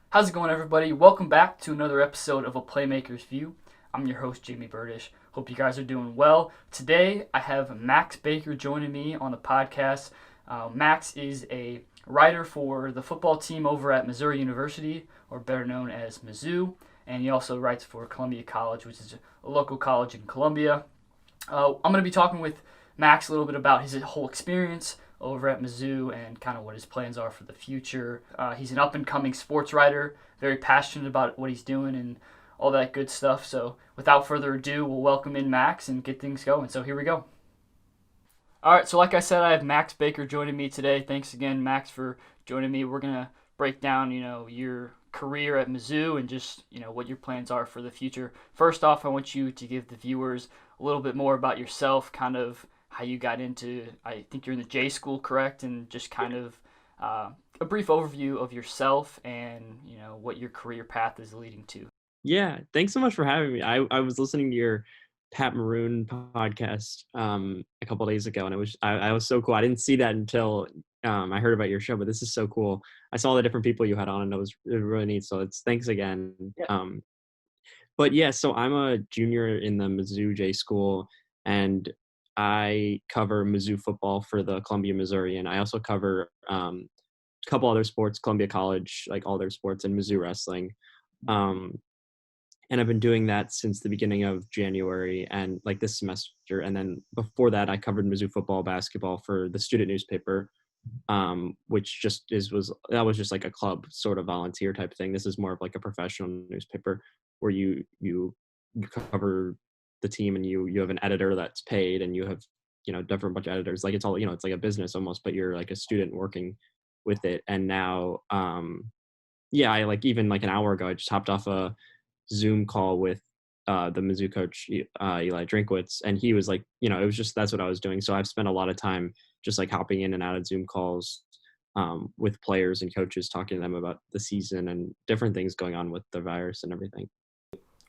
How's it going, everybody? Welcome back to another episode of a Playmakers View. I'm your host, Jayme. Hope you guys are doing well. Today, I have Max Baker joining me on the podcast. Max is a writer for the football team over at Missouri University, or better known as Mizzou, and he also writes for Columbia College, which is a local college in Columbia. I'm going to be talking with Max a little bit about his whole experience over at Mizzou and kind of what his plans are for the future. He's an up and coming sports writer, very passionate about what he's doing and all that good stuff. So, without further ado, we'll welcome in Max and get things going. So, here we go. All right, so like I said, I have Max Baker joining me today. Thanks again, Max, for joining me. We're going to break down, your career at Mizzou and just, what your plans are for the future. First off, I want you to give the viewers a little bit more about yourself, kind of how you got into, I think you're in the J school, correct? And just kind of a brief overview of yourself and, what your career path is leading to. Yeah, thanks so much for having me. I was listening to your Pat Maroon podcast a couple days ago, and I was so cool. I didn't see that until I heard about your show, but this is so cool. I saw the different people you had on, and it was really neat. So it's thanks again. Yeah. But yeah, so I'm a junior in the Mizzou J School, and I cover Mizzou football for the Columbia Missouri, and I also cover a couple other sports, Columbia College, like all their sports, and Mizzou wrestling. Um, and I've been doing that since the beginning of January and like this semester. And then before that, I covered Mizzou football, basketball for the student newspaper, which was just like a club sort of volunteer type thing. This is more of like a professional newspaper where you cover the team and you have an editor that's paid and you have different bunch of editors. Like it's all it's like a business almost, but you're like a student working with it. And now, yeah, I like even like an hour ago, I just hopped off a Zoom call with the Mizzou coach Eli Drinkwitz, and he was like, it was just that's what I was doing. So I've spent a lot of time just like hopping in and out of Zoom calls with players and coaches, talking to them about the season and different things going on with the virus and everything.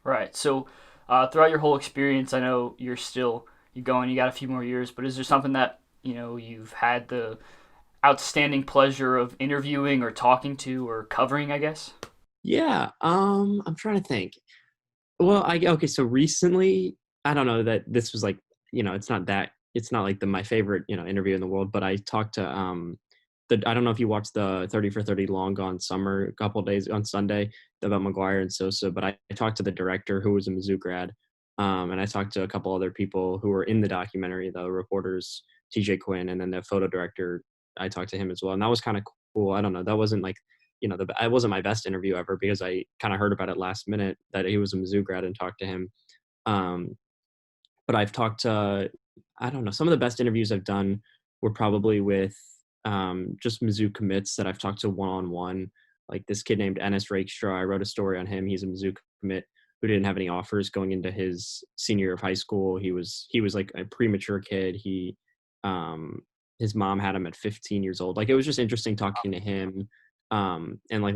Right. So, throughout your whole experience, I know you're going, you got a few more years, but is there something that, you've had the outstanding pleasure of interviewing or talking to or covering, I guess? Yeah, I'm trying to think. Well, I okay. So recently, I don't know that this was like it's not like my favorite interview in the world, but I talked to I don't know if you watched the 30 for 30 Long Gone Summer a couple days on Sunday about McGuire and Sosa, but I talked to the director who was a Mizzou grad, and I talked to a couple other people who were in the documentary, the reporters TJ Quinn, and then the photo director. I talked to him as well, and that was kind of cool. I don't know, that wasn't like it wasn't my best interview ever because I kind of heard about it last minute that he was a Mizzou grad and talked to him. Um, but I've talked to, I don't know, some of the best interviews I've done were probably with just Mizzou commits that I've talked to one on one. Like this kid named Ennis Rakestraw. I wrote a story on him. He's a Mizzou commit who didn't have any offers going into his senior year of high school. He was like a premature kid. Um, his mom had him at 15 years old. Like it was just interesting talking to him and like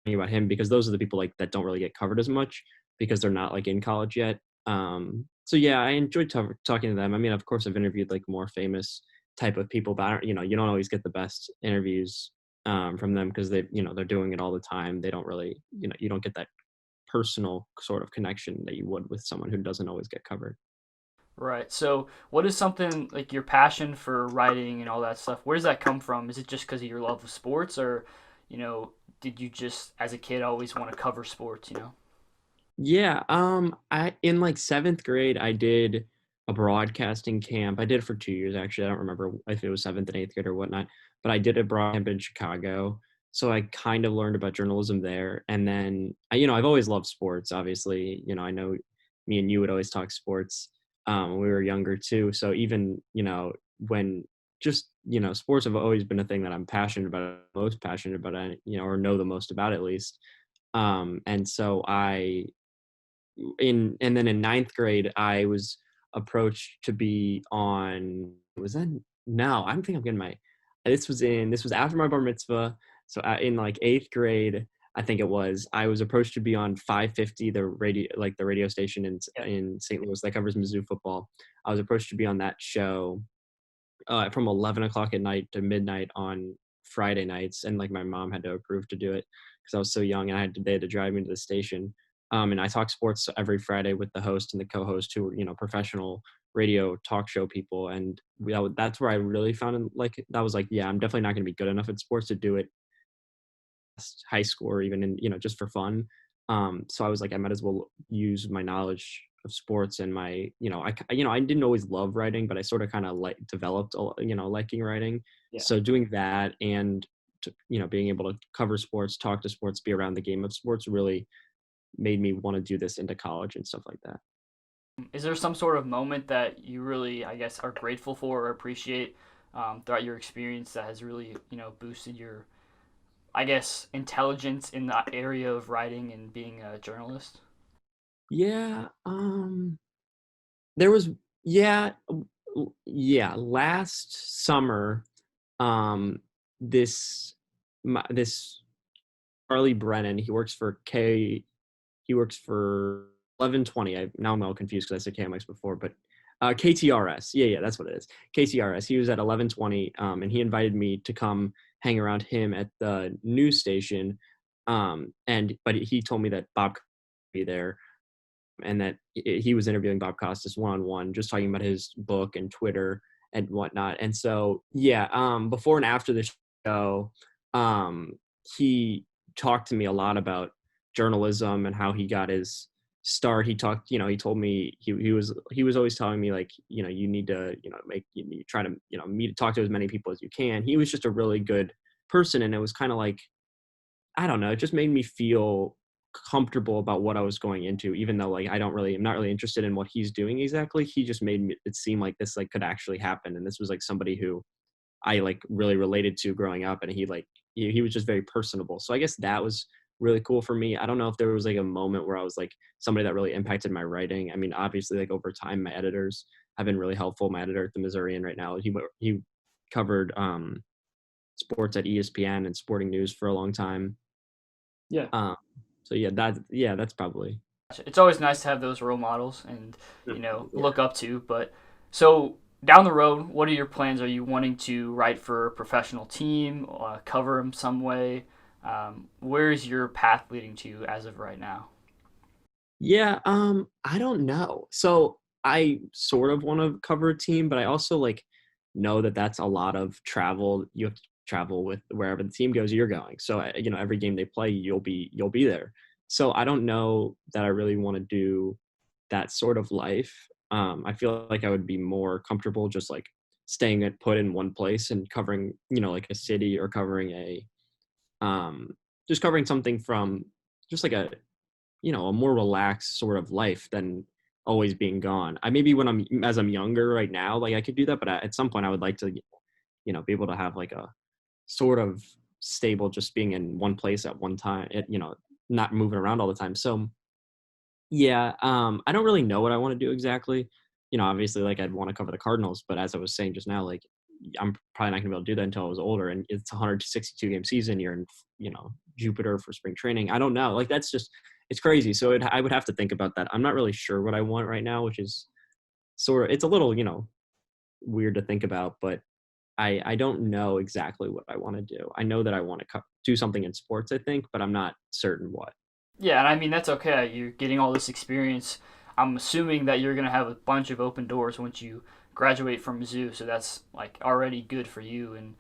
thinking about him because those are the people like that don't really get covered as much because they're not like in college yet. So yeah, I enjoyed talking to them. I mean, of course, I've interviewed like more famous type of people, but I don't, you don't always get the best interviews from them because they're doing it all the time. They don't really, you don't get that personal sort of connection that you would with someone who doesn't always get covered. Right. So, what is something like your passion for writing and all that stuff? Where does that come from? Is it just because of your love of sports, or, did you just as a kid always want to cover sports? Yeah, I in like seventh grade, I did a broadcasting camp. I did it for 2 years actually. I don't remember if it was seventh and eighth grade or whatnot, but I did a broad camp in Chicago. So I kind of learned about journalism there. And then, I've always loved sports. Obviously, I know me and you would always talk sports when we were younger too. So even, when just, sports have always been a thing that I'm passionate about, most passionate about, or know the most about at least. And so and then in ninth grade, I was approached to be on. Was that no? I don't think I'm getting my. This was after my bar mitzvah. So in like eighth grade, I think it was. I was approached to be on 550, the radio station in St. Louis that covers Mizzou football. I was approached to be on that show from 11 o'clock at night to midnight on Friday nights, and like my mom had to approve to do it because I was so young and they had to drive me to the station. And I talk sports every Friday with the host and the co-host who were, professional radio talk show people. And that's where I really found that was like, yeah, I'm definitely not going to be good enough at sports to do it high school or even in, just for fun. So I was like, I might as well use my knowledge of sports and my, I didn't always love writing, but I sort of kind of developed, liking writing. Yeah. So doing that and, being able to cover sports, talk to sports, be around the game of sports really made me want to do this into college and stuff like that. Is there some sort of moment that you really, I guess, are grateful for or appreciate throughout your experience that has really, boosted your, I guess, intelligence in the area of writing and being a journalist? Yeah, there was yeah, yeah, last summer, um, this this Charlie Brennan, he works for 1120. Now I'm all confused because I said KMX before, but KTRS. Yeah, that's what it is. KTRS. He was at 1120, and he invited me to come hang around him at the news station. But he told me that Bob could be there, and that he was interviewing Bob Costas one-on-one, just talking about his book and Twitter and whatnot. And so, yeah, before and after the show, um, he talked to me a lot about journalism and how he got his start. He told me he was always telling me like, you need to, you try to, talk to as many people as you can. He was just a really good person. And it was kind of like, I don't know, it just made me feel comfortable about what I was going into, even though like I'm not really interested in what he's doing exactly. He just made it seem like this like could actually happen. And this was like somebody who I like really related to growing up, and he was just very personable. So I guess that was really cool for me. I don't know if there was like a moment where I was like somebody that really impacted my writing. I mean, obviously like over time my editors have been really helpful. My editor at the Missourian right now, he covered sports at ESPN and sporting news for a long time. Yeah. Um, so that's probably. It's always nice to have those role models and, Yeah. look up to. But so down the road, what are your plans? Are you wanting to write for a professional team, cover them some way? Where is your path leading to as of right now? Yeah, I don't know. So I sort of want to cover a team, but I also like know that that's a lot of travel. You have to travel with wherever the team goes, you're going. So every game they play, you'll be there. So I don't know that I really want to do that sort of life. I feel like I would be more comfortable just like put in one place and covering, like a city or covering um, just covering something from just like a more relaxed sort of life than always being gone. I maybe when I'm younger right now, like I could do that, but at some point I would like to, be able to have like a sort of stable, just being in one place at one time, not moving around all the time. So yeah, I don't really know what I want to do exactly. Obviously like I'd want to cover the Cardinals, but as I was saying just now, like I'm probably not gonna be able to do that until I was older. And it's a 162 game season. You're in, Jupiter for spring training. I don't know. Like it's crazy. So I would have to think about that. I'm not really sure what I want right now, which is it's a little, weird to think about, but I don't know exactly what I want to do. I know that I want to do something in sports, I think, but I'm not certain what. Yeah, and I mean that's okay. You're getting all this experience. I'm assuming that you're gonna have a bunch of open doors once you graduate from Mizzou, so that's like already good for you. And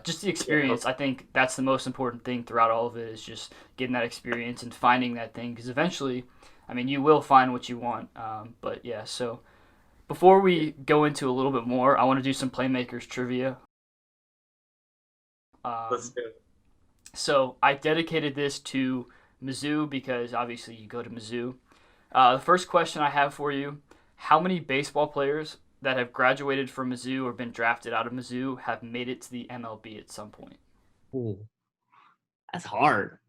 just the Yeah. experience, I think that's the most important thing throughout all of it is just getting that experience and finding that thing. Because eventually, I mean, you will find what you want. But yeah, so before we go into a little bit more, I want to do some Playmakers trivia. Let's Um, do it. so I dedicated this to Mizzou because obviously you go to Mizzou. The first question I have for you: how many baseball players that have graduated from Mizzou or been drafted out of Mizzou have made it to the MLB at some point? Ooh, that's hard.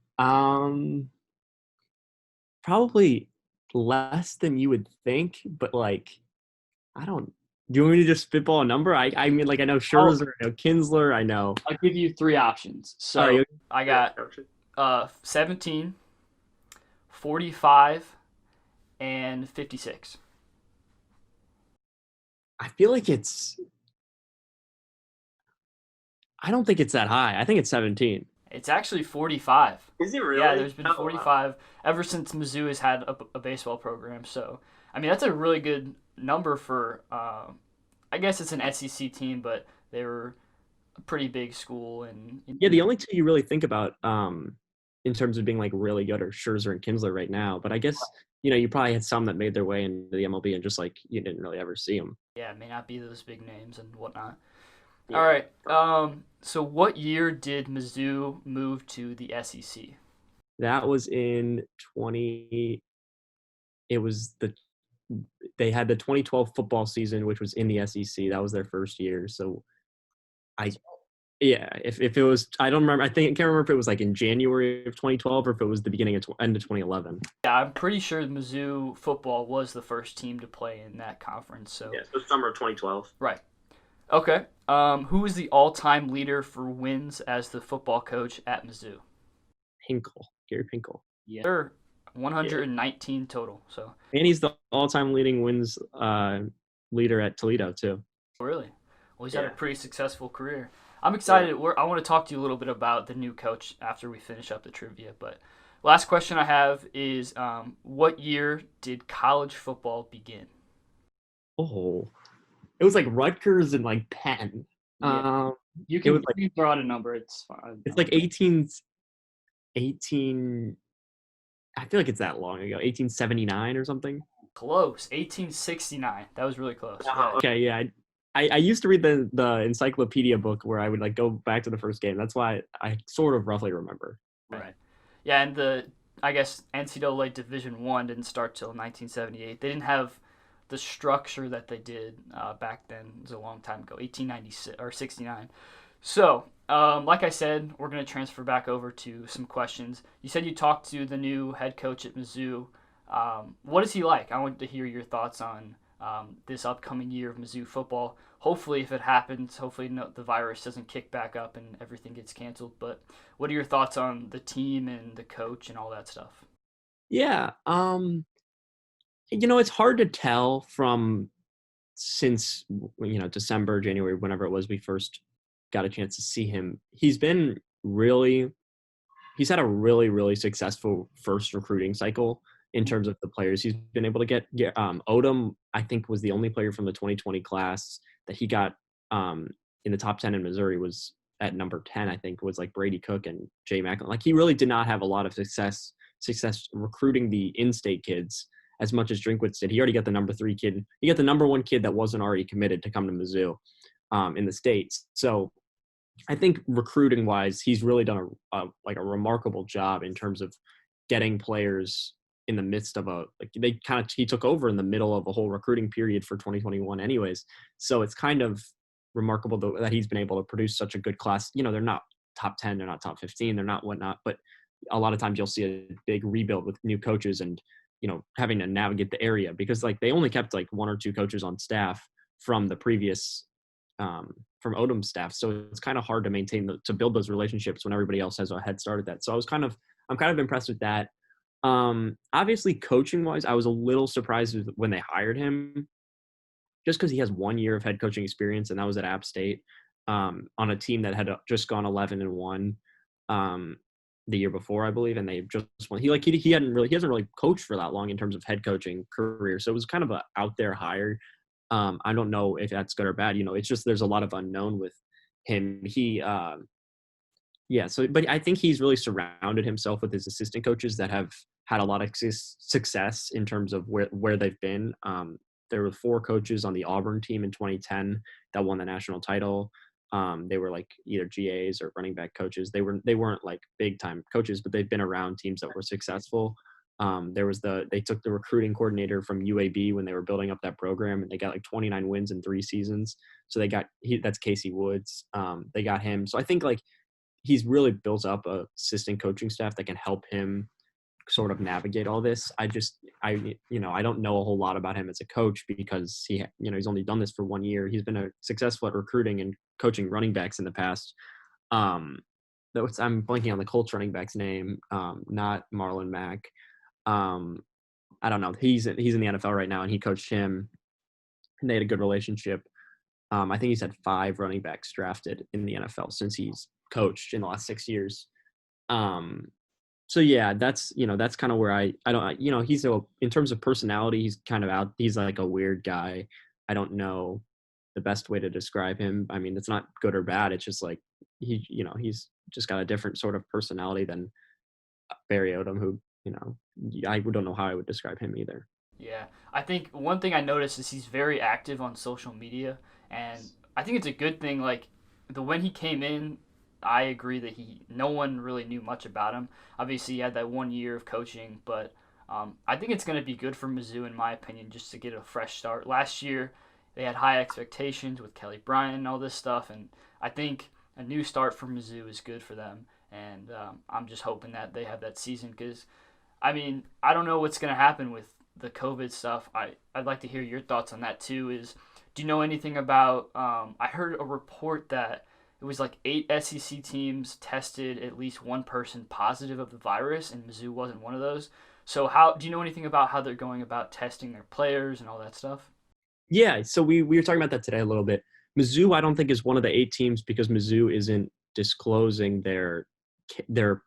Probably less than you would think, but like I don't. Do you want me to just spitball a number? I mean, like I know I'll, Scherzer, I know Kinsler, I know. I'll give you three options. All right, So I got 17, 45, and 56. I feel like it's. I don't think it's that high. I think it's 17. It's actually 45. Is it really? Yeah, there's been Oh, 45 ever since Mizzou has had a baseball program. So, I mean, that's a really good number for, I guess it's an SEC team, but they were a pretty big school. Yeah, the only two you really think about in terms of being like really good are Scherzer and Kinsler right now. But I guess, you probably had some that made their way into the MLB and just like you didn't really ever see them. Yeah, it may not be those big names and whatnot. All Yeah. right. So what year did Mizzou move to the SEC? That was in 20 it was they had the 2012 football season, which was in the SEC. That was their first year. So I yeah, if it was, I don't remember. I can't remember if it was like in January of 2012 or if it was the beginning of end of 2011. Yeah, I'm pretty sure Mizzou football was the first team to play in that conference. So Yeah, so summer of 2012. right. Okay. Who is the all-time leader for wins as the football coach at Mizzou? Gary Pinkel. Yeah. Sure. 119 total. So And he's the all-time leading wins leader at Toledo too. really, well, he's had a pretty successful career. I'm excited. I want to talk to you a little bit about the new coach after we finish up the trivia. But last question I have is, what year did college football begin? Oh, it was like Rutgers and like Penn. Yeah. You It was like you throw out a number. It's fine. it's like 18. I feel like it's that long ago. 1879 or something. Close. 1869. That was really close. Yeah. Okay, yeah. I used to read the encyclopedia book where I would like go back to the first game. That's why I sort of roughly remember. Right. Yeah, and I guess NCAA Division One didn't start till 1978. They didn't have the structure that they did back then. It was a long time ago, 1896 or 69. So, like I said, we're going to transfer back over to some questions. You said you talked to the new head coach at Mizzou. What is he like? I want to hear your thoughts on this upcoming year of Mizzou football. Hopefully, if it happens, hopefully the virus doesn't kick back up and everything gets canceled. But what are your thoughts on the team and the coach and all that stuff? Yeah. It's hard to tell from since December, January, whenever it was we first got a chance to see him. He's had a really, really successful first recruiting cycle in terms of the players he's been able to get. Odom, I think, was the only player from the 2020 class that he got in the top 10 in Missouri, was at number 10, I think, was like Brady Cook and Jayme. Like, he really did not have a lot of success recruiting the in-state kids as much as Drinkwitz did. He already got the number 3 kid. He got the number 1 kid that wasn't already committed to come to Mizzou in the States. So I think recruiting wise, he's really done a remarkable job in terms of getting players in the midst of he took over in the middle of a whole recruiting period for 2021 anyways. So it's kind of remarkable that he's been able to produce such a good class. They're not top 10, they're not top 15, they're not whatnot, but a lot of times you'll see a big rebuild with new coaches and, having to navigate the area because like they only kept like 1 or 2 coaches on staff from the previous from Odom's staff. So it's kind of hard to maintain to build those relationships when everybody else has a head start at that. So I'm kind of impressed with that. Obviously coaching wise, I was a little surprised when they hired him just because he has 1 year of head coaching experience, and that was at App State on a team that had just gone 11-1 the year before, I believe, and they just won. He hasn't really coached for that long in terms of head coaching career, so it was kind of a out there hire. I don't know if that's good or bad. It's just there's a lot of unknown with him. But I think he's really surrounded himself with his assistant coaches that have had a lot of success in terms of where they've been. There were 4 coaches on the Auburn team in 2010 that won the national title. They were like either GAs or running back coaches. They weren't like big time coaches, but they've been around teams that were successful. They took the recruiting coordinator from UAB when they were building up that program, and they got like 29 wins in 3 seasons. So that's Casey Woods. They got him. So I think like he's really built up a assistant coaching staff that can help him sort of navigate all this. I don't know a whole lot about him as a coach because he's only done this for 1 year. He's been successful at recruiting and coaching running backs in the past. I'm blanking on the Colts running back's name, not Marlon Mack. I don't know. He's in the NFL right now, and he coached him, and they had a good relationship. I think he's had 5 running backs drafted in the NFL since he's coached in the last 6 years. Um, so yeah, that's kind of where I don't, he's in terms of personality, he's kind of out. He's like a weird guy. I don't know the best way to describe him. I mean, it's not good or bad. It's just like he's just got a different sort of personality than Barry Odom, who, I don't know how I would describe him either. Yeah, I think one thing I noticed is he's very active on social media, and I think it's a good thing. Like the when he came in, I agree that no one really knew much about him. Obviously, he had that 1 year of coaching, but I think it's going to be good for Mizzou, in my opinion, just to get a fresh start. Last year, they had high expectations with Kelly Bryant and all this stuff, and I think a new start for Mizzou is good for them. And I'm just hoping that they have that season because I mean, I don't know what's going to happen with the COVID stuff. I'd like to hear your thoughts on that too. Do you know anything about? I heard a report that it was like 8 SEC teams tested at least one person positive of the virus, and Mizzou wasn't one of those. So how do you know anything about how they're going about testing their players and all that stuff? Yeah, so we were talking about that today a little bit. Mizzou, I don't think is one of the 8 teams because Mizzou isn't disclosing their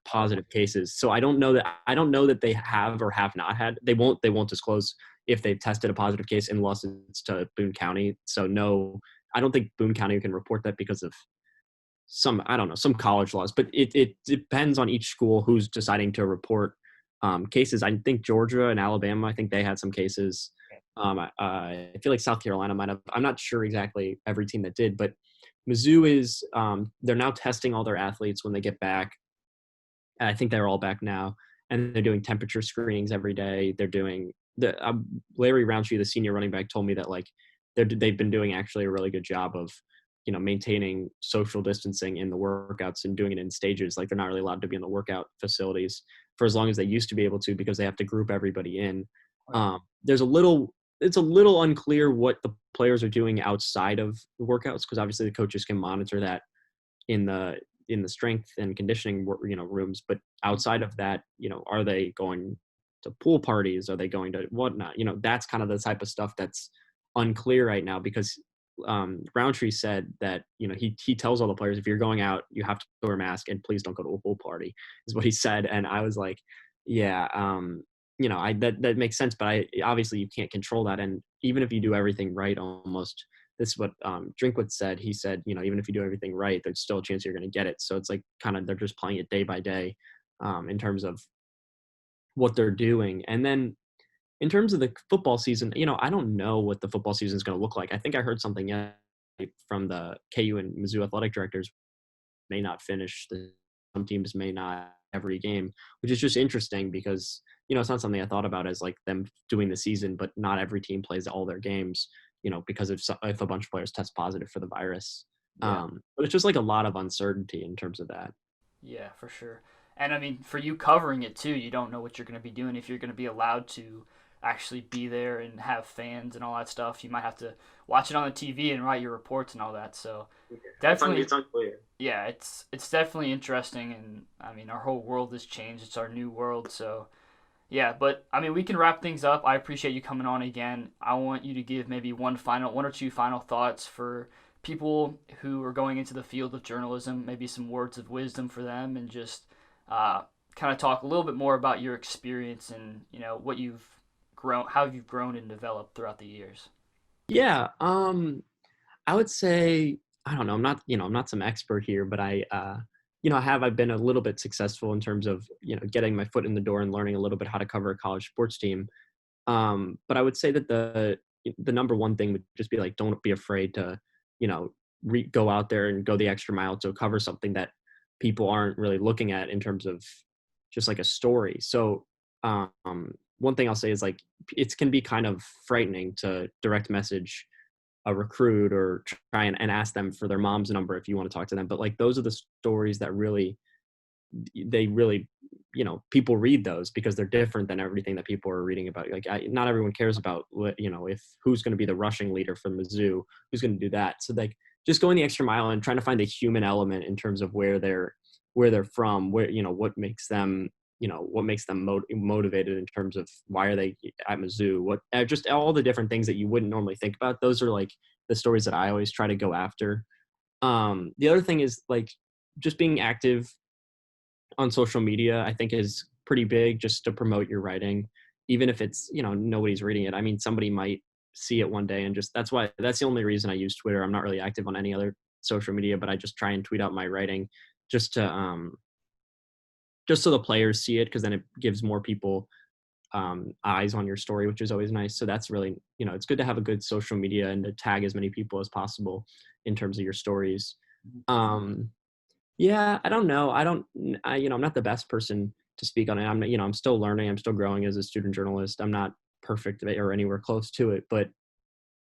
positive cases. So I don't know that they have or have not had. They won't disclose if they've tested a positive case unless it's to Boone County. So no, I don't think Boone County can report that because of some, I don't know, some college laws. But it depends on each school who's deciding to report cases. I think Georgia and Alabama, I think they had some cases. I feel like South Carolina might have. I'm not sure exactly every team that did, but Mizzou is. They're now testing all their athletes when they get back. And I think they're all back now, and they're doing temperature screenings every day. They're doing the Larry Roundtree, the senior running back, told me that like they've been doing actually a really good job of maintaining social distancing in the workouts and doing it in stages. Like they're not really allowed to be in the workout facilities for as long as they used to be able to because they have to group everybody in. Right. There's a little It's a little unclear what the players are doing outside of the workouts because obviously the coaches can monitor that in the strength and conditioning rooms, but outside of that, are they going to pool parties, are they going to whatnot, that's kind of the type of stuff that's unclear right now because Roundtree said that he tells all the players, if you're going out you have to wear a mask and please don't go to a pool party, is what he said. And I was like, yeah, I that makes sense, but I obviously you can't control that. And even if you do everything right, almost, this is what Drinkwitz said. He said, even if you do everything right, there's still a chance you're going to get it. So it's like kind of they're just playing it day by day in terms of what they're doing. And then in terms of the football season, I don't know what the football season is going to look like. I think I heard something from the KU and Mizzou athletic directors may not finish. Some teams may not every game, which is just interesting because it's not something I thought about as like them doing the season, but not every team plays all their games, because if a bunch of players test positive for the virus. Yeah. But it's just like a lot of uncertainty in terms of that. Yeah, for sure. And I mean, for you covering it too, you don't know what you're going to be doing if you're going to be allowed to actually be there and have fans and all that stuff. You might have to watch it on the TV and write your reports and all that. So definitely, It's unclear. yeah, it's definitely interesting. And I mean, our whole world has changed. It's our new world. So yeah, but I mean, we can wrap things up. I appreciate you coming on again. I want you to give maybe one or two final thoughts for people who are going into the field of journalism, maybe some words of wisdom for them, and just kind of talk a little bit more about your experience and what you've grown, how you've grown and developed throughout the years. Yeah. I would say, I don't know, I'm not some expert here, but I've been a little bit successful in terms of, getting my foot in the door and learning a little bit how to cover a college sports team. But I would say that the number one thing would just be like, don't be afraid to, you know, go out there and go the extra mile to cover something that people aren't really looking at in terms of just like a story. So, one thing I'll say is like, it can be kind of frightening to direct message a recruit or try and ask them for their mom's number if you want to talk to them. But like, those are the stories that they really, people read those because they're different than everything that people are reading about. Like, not everyone cares about if who's going to be the rushing leader for Mizzou, who's going to do that. So like, just going the extra mile and trying to find the human element in terms of where they're from, what makes them motivated in terms of why are they at Mizzou, what just all the different things that you wouldn't normally think about. Those are like the stories that I always try to go after. The other thing is like just being active on social media, I think is pretty big just to promote your writing, even if it's, nobody's reading it. I mean, somebody might see it one day and just that's the only reason I use Twitter. I'm not really active on any other social media, but I just try and tweet out my writing just to just so the players see it, because then it gives more people eyes on your story, which is always nice. So that's really, it's good to have a good social media and to tag as many people as possible in terms of your stories. Um, yeah, I don't know. I'm not the best person to speak on it. I'm still learning. I'm still growing as a student journalist. I'm not perfect or anywhere close to it, but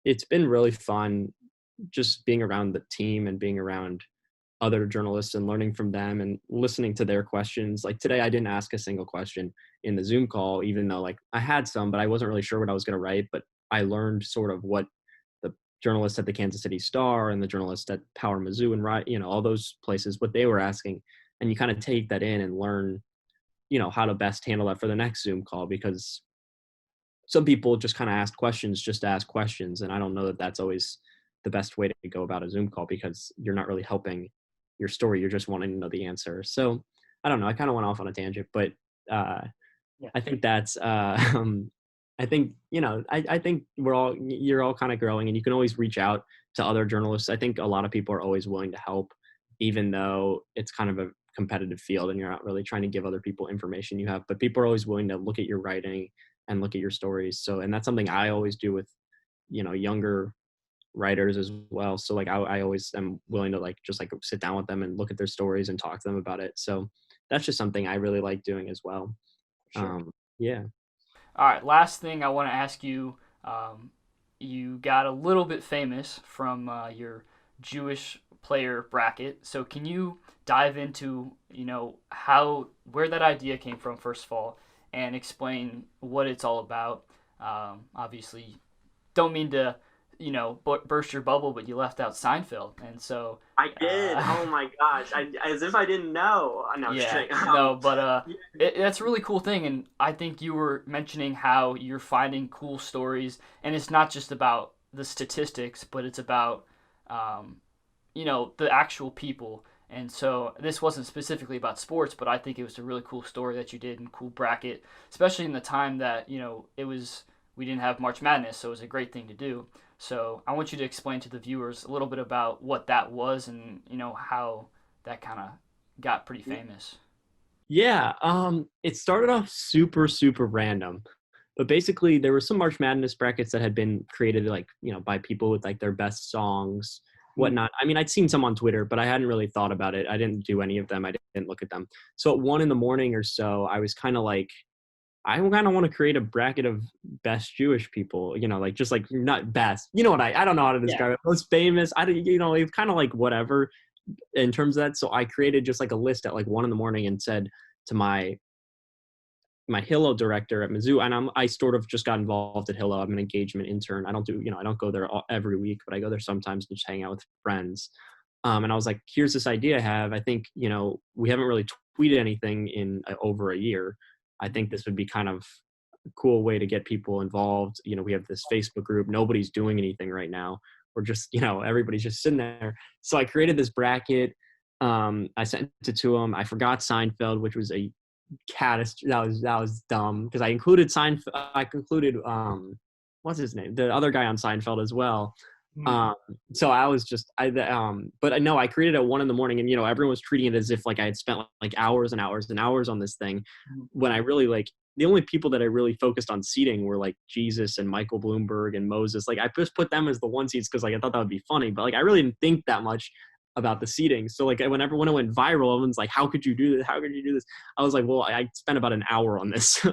it's been really fun just being around the team and being around other journalists and learning from them and listening to their questions. Like today, I didn't ask a single question in the Zoom call, even though like I had some, but I wasn't really sure what I was going to write. But I learned sort of what the journalists at the Kansas City Star and the journalists at Power Mizzou and all those places, what they were asking. And you kind of take that in and learn, how to best handle that for the next Zoom call, because some people just kind of ask questions just to ask questions. And I don't know that that's always the best way to go about a Zoom call, because you're not really helping your story. You're just wanting to know the answer. So I don't know. I kind of went off on a tangent, but Yeah. I think that's, I think, I think you're all kind of growing, and you can always reach out to other journalists. I think a lot of people are always willing to help, even though it's kind of a competitive field and you're not really trying to give other people information you have, but people are always willing to look at your writing and look at your stories. So, and that's something I always do with, younger writers as well. So like I always am willing to just sit down with them and look at their stories and talk to them about it. So that's just something I really like doing as well. Sure. Yeah. All right, last thing I want to ask you. You got a little bit famous from your Jewish player bracket. So can you dive into, where that idea came from, first of all, and explain what it's all about? Obviously, don't mean to, burst your bubble, but you left out Seinfeld. And so, I did. Oh my gosh! As if I didn't know. No, just yeah, kidding. no, but that's a really cool thing, and I think you were mentioning how you're finding cool stories, and it's not just about the statistics, but it's about, um, the actual people. And so this wasn't specifically about sports, but I think it was a really cool story that you did and cool bracket, especially in the time that we didn't have March Madness, so it was a great thing to do. So I want you to explain to the viewers a little bit about what that was and how that kind of got pretty famous. Yeah. It started off super super random, but basically there were some March Madness brackets that had been created by people with like their best songs, whatnot. I mean, I'd seen some on Twitter, but I hadn't really thought about it. I didn't do any of them. I didn't look at them. So at 1 a.m. or so, I was kind of like, I kind of want to create a bracket of best Jewish people, like just like not best, I don't know how to Yeah. describe it. Most famous. I don't, it's kind of like whatever in terms of that. So I created just like a list at like 1 a.m. and said to my Hillo director at Mizzou, and I sort of just got involved at Hillo. I'm an engagement intern. I don't do, I don't go there every week, but I go there sometimes to just hang out with friends. And I was like, here's this idea I have. I think, we haven't really tweeted anything in over a year. I think this would be kind of a cool way to get people involved. We have this Facebook group. Nobody's doing anything right now. We're just, everybody's just sitting there. So I created this bracket. I sent it to him. I forgot Seinfeld, which was a that was dumb, because I included Seinfeld. I concluded what's his name, the other guy on Seinfeld as well. Mm. So I was just but no, I created it at 1 a.m. and everyone was treating it as if like I had spent like hours and hours and hours on this thing, when I really the only people that I really focused on seating were like Jesus and Michael Bloomberg and Moses. Like I just put them as the one seats because like I thought that would be funny, but like I really didn't think that much about the seating. So like when it went viral, everyone's like, how could you do this? How could you do this? I was like, well, I spent about an hour on this.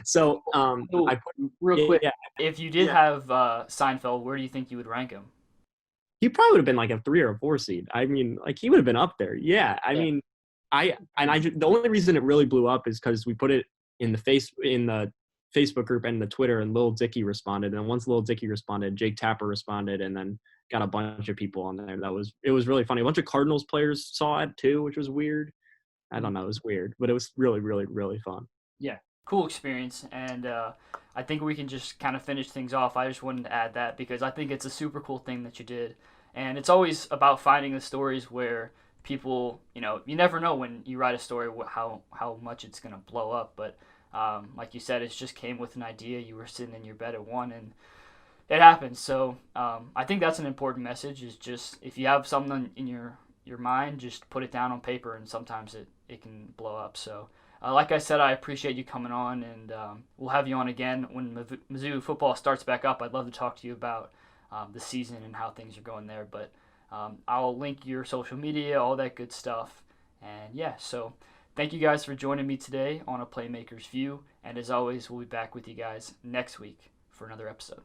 So So, I put, real quick, yeah, if you did have Seinfeld, where do you think you would rank him? he probably would have been like a 3 or a 4 seed. I mean, like he would have been up there. Yeah. I Yeah. mean, the only reason it really blew up is because we put it in the Facebook group and the Twitter, and Lil Dicky responded. And once Lil Dicky responded, Jake Tapper responded, and then got a bunch of people on there. It was really funny. A bunch of Cardinals players saw it too, which was weird. I don't know, it was weird, but it was really, really, really fun. Yeah, cool experience, and I think we can just kind of finish things off. I just wanted to add that because I think it's a super cool thing that you did, and it's always about finding the stories where people, you never know when you write a story how much it's gonna blow up. But like you said, it just came with an idea. You were sitting in your bed at one, and it happens. So I think that's an important message. Is just if you have something in your mind, just put it down on paper, and sometimes it can blow up. So. Like I said, I appreciate you coming on, and we'll have you on again when Mizzou football starts back up. I'd love to talk to you about the season and how things are going there. But I'll link your social media, all that good stuff. And yeah, so thank you guys for joining me today on a Playmakers View. And as always, we'll be back with you guys next week for another episode.